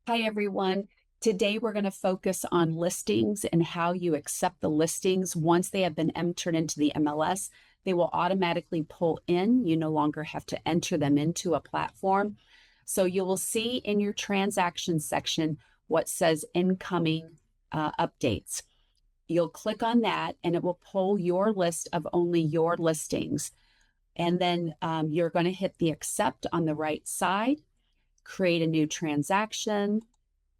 Hi, everyone. Today, we're going to focus on listings and how you accept the listings. Once they have been entered into the MLS, they will automatically pull in. You no longer have to enter them into a platform. So you will see in your transaction section what says incoming updates. You'll click on that and it will pull your list of only your listings. And then you're going to hit the accept on the right side, create a new transaction,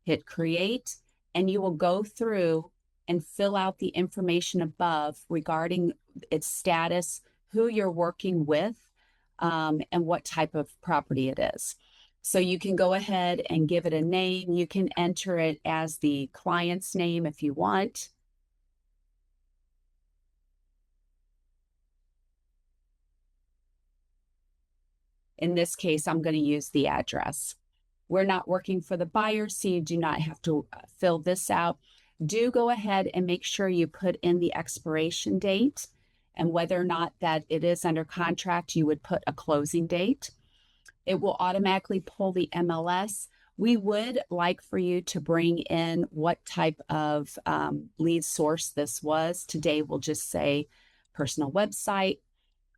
hit create, and you will go through and fill out the information above regarding its status, who you're working with, and what type of property it is. So you can go ahead and give it a name. You can enter it as the client's name if you want. In this case, I'm going to use the address. We're not working for the buyer, so you do not have to fill this out. Do go ahead and make sure you put in the expiration date and whether or not that it is under contract, you would put a closing date. It will automatically pull the MLS. We would like for you to bring in what type of lead source this was. Today, we'll just say personal website,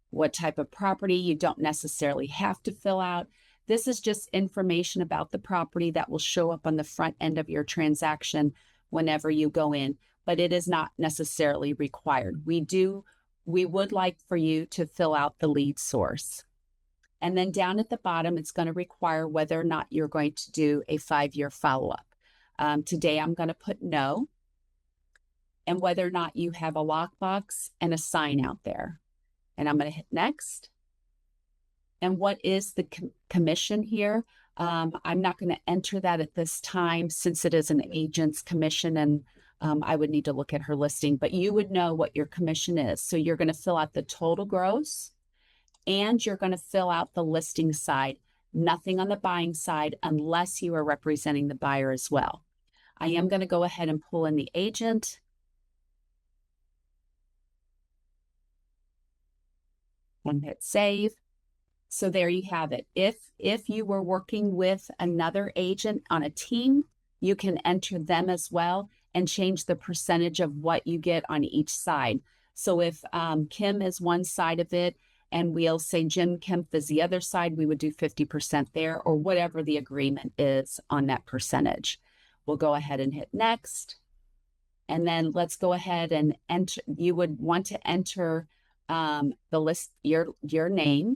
what type of property. You don't necessarily have to fill out. This is just information about the property that will show up on the front end of your transaction whenever you go in, but it is not necessarily required. We would like for you to fill out the lead source. And then down at the bottom, it's going to require whether or not you're going to do a 5-year follow-up. Today, I'm going to put no, and whether or not you have a lockbox and a sign out there. And I'm going to hit next. And what is the commission here? I'm not going to enter that at this time since it is an agent's commission and I would need to look at her listing, but you would know what your commission is. So you're going to fill out the total gross and you're going to fill out the listing side, nothing on the buying side unless you are representing the buyer as well. I am going to go ahead and pull in the agent. And hit save. So there you have it. If you were working with another agent on a team, you can enter them as well and change the percentage of what you get on each side. So if Kim is one side of it and we'll say Jim Kemp is the other side, we would do 50% there or whatever the agreement is on that percentage. We'll go ahead and hit next. And then let's go ahead and enter. You would want to enter the list, your name.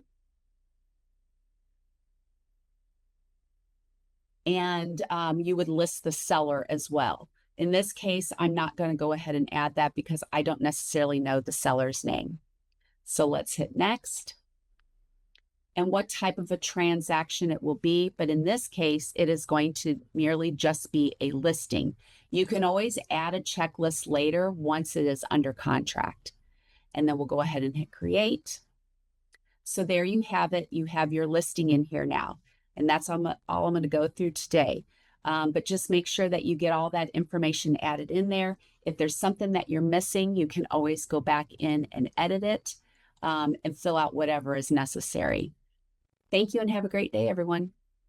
And you would list the seller as well. In this case, I'm not going to go ahead and add that because I don't necessarily know the seller's name. So let's hit next. And what type of a transaction it will be. But in this case, it is going to merely just be a listing. You can always add a checklist later once it is under contract. And then we'll go ahead and hit create. So there you have it. You have your listing in here now. And that's all I'm going to go through today. But just make sure that you get all that information added in there. If there's something that you're missing, you can always go back in and edit it and fill out whatever is necessary. Thank you and have a great day, everyone.